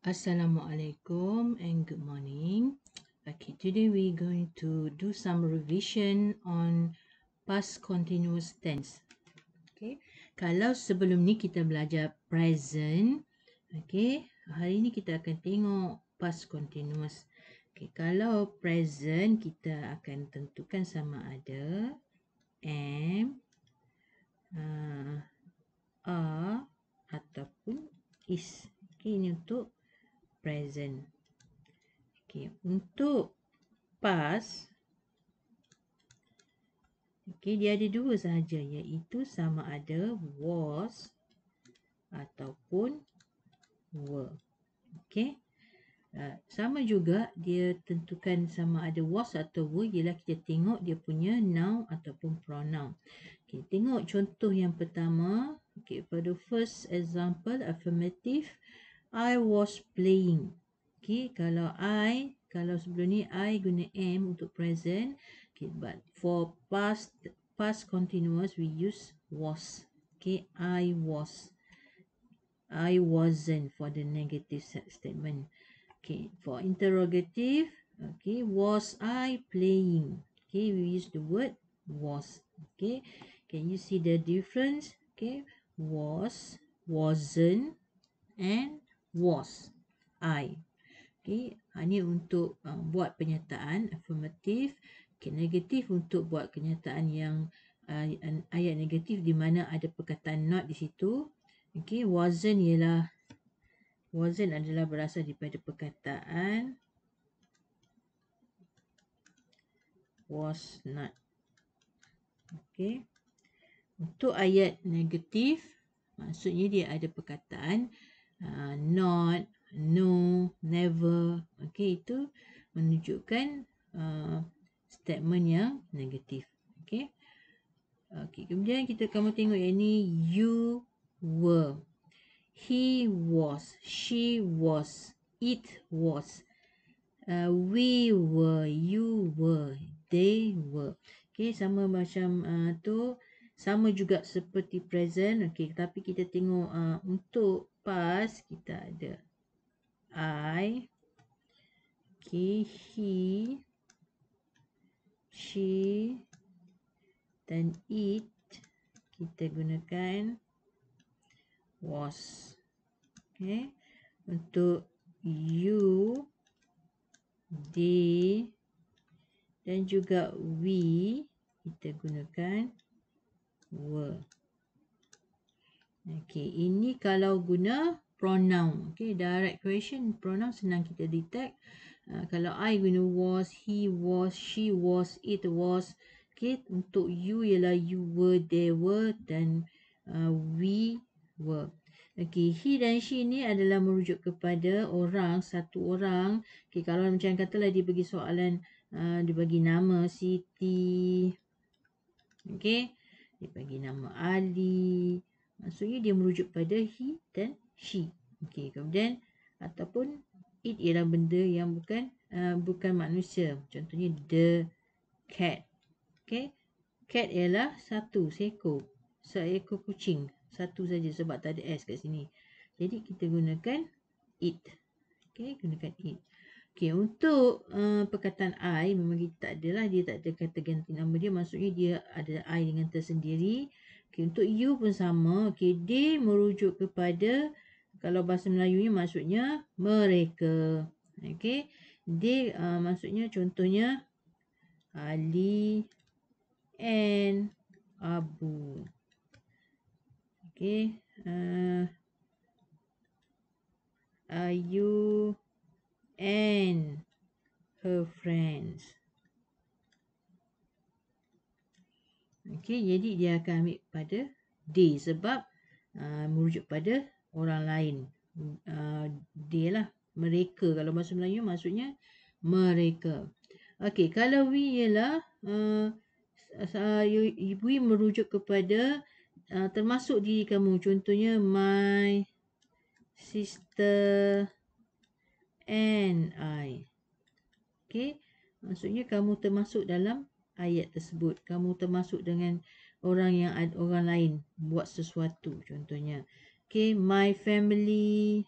Assalamualaikum and good morning. Okay, today we're going to do some revision on past continuous tense. Okay, kalau sebelum ni kita belajar present, okay, hari ni kita akan tengok past continuous. Okay, kalau present kita akan tentukan sama ada am, are ataupun is. Okay, ini untuk present. Okay, untuk past, okay, dia ada dua sahaja, iaitu sama ada was ataupun were. Okay, sama juga dia tentukan sama ada was atau were ialah kita tengok dia punya noun ataupun pronoun. Okay, tengok contoh yang pertama. Okay, pada first example, affirmative, I was playing. Okay, kalau sebelum ni I guna am untuk present. Okay, but for past continuous we use was. Okay, I was. I wasn't for the negative statement. Okay, for interrogative, okay, was I playing? Okay, we use the word was. Okay, can you see the difference? Okay, was, wasn't, and was. I. Okay, ini untuk buat pernyataan affirmative. Okay, negatif untuk buat kenyataan yang ayat negatif di mana ada perkataan not di situ. Okay, wasn't adalah berasal daripada perkataan was not. Okay, untuk ayat negatif maksudnya dia ada perkataan not, no, never. Okay, itu menunjukkan statement yang negatif. Okay. Okay, kemudian kamu tengok yang ni, you were, he was, she was, it was, we were, you were, they were. Okay, sama macam tu, sama juga seperti present. Okay, tapi kita tengok untuk past kita ada I, okay, he, she, dan it kita gunakan was. Okay, untuk you, they, dan juga we kita gunakan were. Okay, ini kalau guna pronoun. Okay, direct question pronoun senang kita detect. Kalau I guna was, he was, she was, it was. Okay, untuk you ialah you were, they were, dan we were. Okay, he dan she ni adalah merujuk kepada orang, satu orang. Okay, kalau macam katalah dia bagi soalan, dia bagi nama Siti. Okay, dia bagi nama Ali. Maksudnya dia merujuk pada he dan she. Okay, kemudian ataupun it ialah benda yang bukan manusia. Contohnya the cat. Okay, cat ialah satu, seekor kucing. Satu saja sebab tak ada S kat sini. Jadi kita gunakan it. Okay, gunakan it. Okay, untuk perkataan I memang kita tak adalah, dia tak ada kata ganti nama dia. Maksudnya dia ada I dengan tersendiri. Okay, untuk you pun sama. Okay, they merujuk kepada, kalau bahasa Melayunya maksudnya mereka. Okay, they maksudnya contohnya Ali and Abu. Okay, Ayu and her friends. Okay, jadi dia akan ambil pada they sebab merujuk pada orang lain. They lah, mereka. Kalau bahasa Melayu maksudnya mereka. Okay, kalau we ialah we merujuk kepada termasuk diri kamu. Contohnya my sister and I. Okay, maksudnya kamu termasuk dalam ayat tersebut. Kamu termasuk dengan orang lain buat sesuatu. Contohnya, okay, my family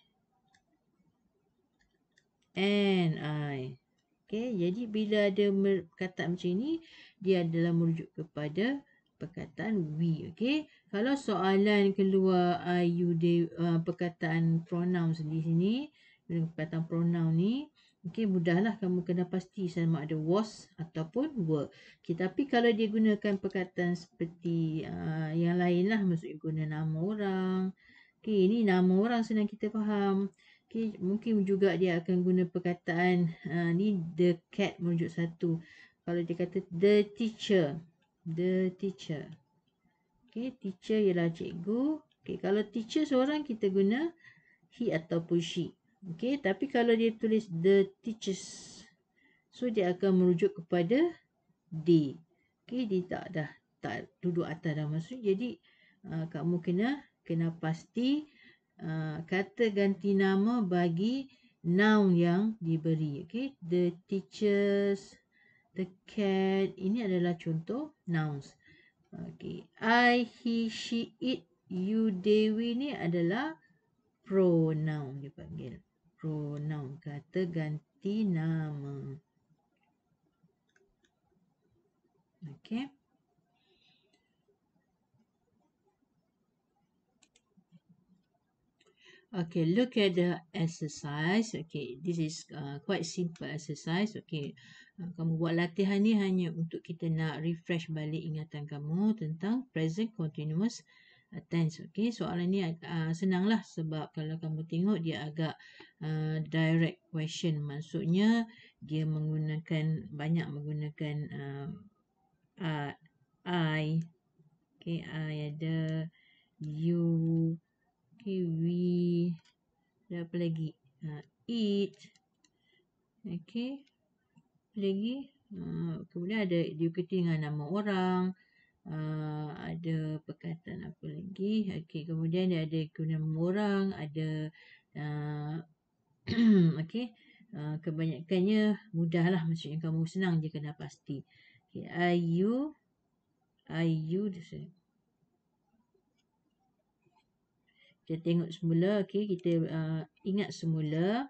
and I. Okay, jadi bila ada perkataan macam ini, dia adalah merujuk kepada perkataan we. Okay, kalau soalan keluar I, you, they, perkataan pronouns di sini, perkataan pronoun ni, okay, mudahlah kamu kena pasti sama ada was ataupun were. Okay, tapi kalau dia gunakan perkataan seperti yang lain lah, maksudnya guna nama orang. Okay, ini nama orang senang kita faham. Okay, mungkin juga dia akan guna perkataan ni the cat merujuk satu. Kalau dia kata the teacher. Okay, teacher ialah cikgu. Okay, kalau teacher seorang kita guna he ataupun she. Okay, tapi kalau dia tulis the teachers, so dia akan merujuk kepada they. Okay, dia tak duduk atas dah maksud. Jadi kamu kena pasti kata ganti nama bagi noun yang diberi. Okay, the teachers, the cat, ini adalah contoh nouns. Okay, I, he, she, it, you, they, we ni adalah pronoun dipanggil. Pronoun, kata ganti nama. Okay. Okay, look at the exercise. Okay, this is quite simple exercise. Okay, kamu buat latihan ni hanya untuk kita nak refresh balik ingatan kamu tentang present continuous tense. Okay, soalan ni senanglah sebab kalau kamu tengok dia agak direct question. Maksudnya dia banyak menggunakan I. Okay, I ada, you. Okay, we, ada apa lagi? Eat. Okay, apa lagi? Kemudian ada diikuti dengan nama orang. Ada perkataan apa lagi? Okay, kemudian dia ada guna nama orang. Ada okay, kebanyakannya mudahlah, maksudnya kamu senang je kena pasti. Okay, are you kita tengok semula. Okay, kita ingat semula.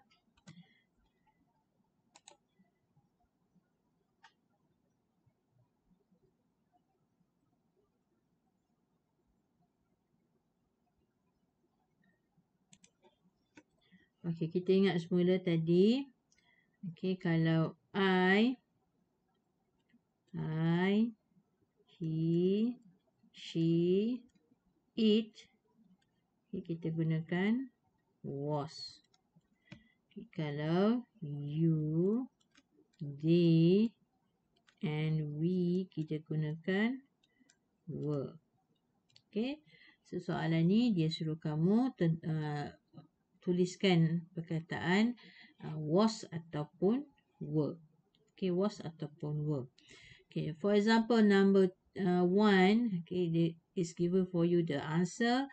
Okay, kita ingat semula tadi. Okay, kalau I, he, she, it. Okay, kita gunakan was. Okay, kalau you, they, and we, kita gunakan were. Okay, so soalan ni dia suruh kamu tuliskan perkataan was ataupun were. Okay, was ataupun were. Okay, for example, number 1, okay, is given for you the answer.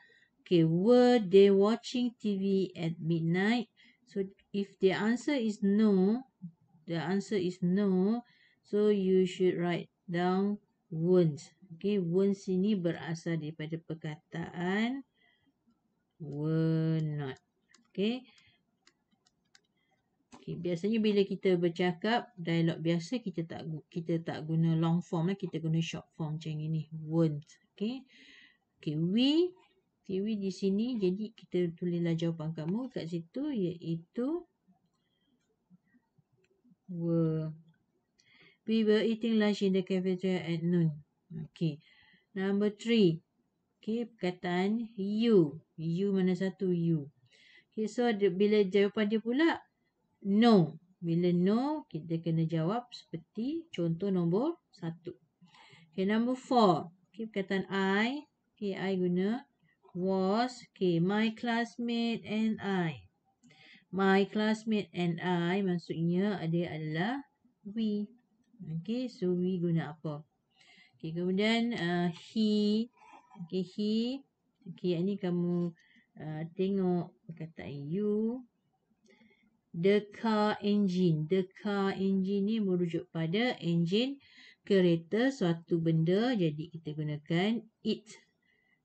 Okay, were they watching TV at midnight? So if the answer is no, so you should write down weren't. Okay, weren't ini berasal daripada perkataan were not. Okay. Okay, biasanya bila kita bercakap dialog biasa kita tak guna long form lah, kita guna short form macam ini, weren't. Okay. Okay, we di sini, jadi kita tulislah jawapan kamu kat situ, iaitu were. We were eating lunch in the cafeteria at noon. Okay. Number 3. Okay, perkataan you. You mana satu? You. Okay, so bila jawapan dia pula no. Bila no, kita kena jawab seperti contoh nombor 1. Okay, number 4. Okay, perkataan I. Okay, I guna was. Okay, my classmate and I. My classmate and I maksudnya dia adalah we. Okay, so we guna apa? Okay, kemudian he. Okay, he. Okay, yang ni kamu tengok perkataan you. The car engine. The car engine ni merujuk pada engine kereta, suatu benda. Jadi kita gunakan it.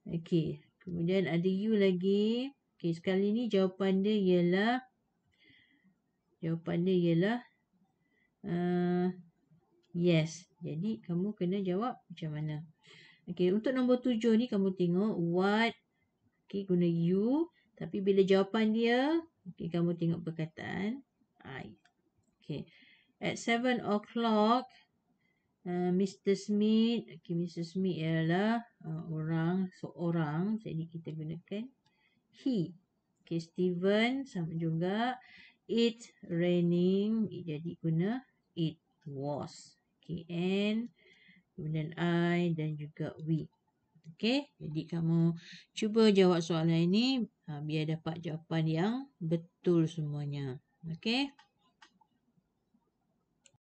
Okay, kemudian ada you lagi. Okay, sekali ni jawapan dia ialah Jawapan dia ialah yes. Jadi kamu kena jawab macam mana. Okey, untuk nombor 7 ni kamu tengok what, okey, guna you, tapi bila jawapan dia, okey, kamu tengok perkataan I. Okey. At 7 o'clock, Mr. Smith, okey, Mr. Smith ialah seorang, jadi kita gunakan he. Okey, Steven sama juga. It raining, jadi guna it was. Okey, and kemudian I dan juga we. Okey, jadi kamu cuba jawab soalan ini biar dapat jawapan yang betul semuanya. Okey.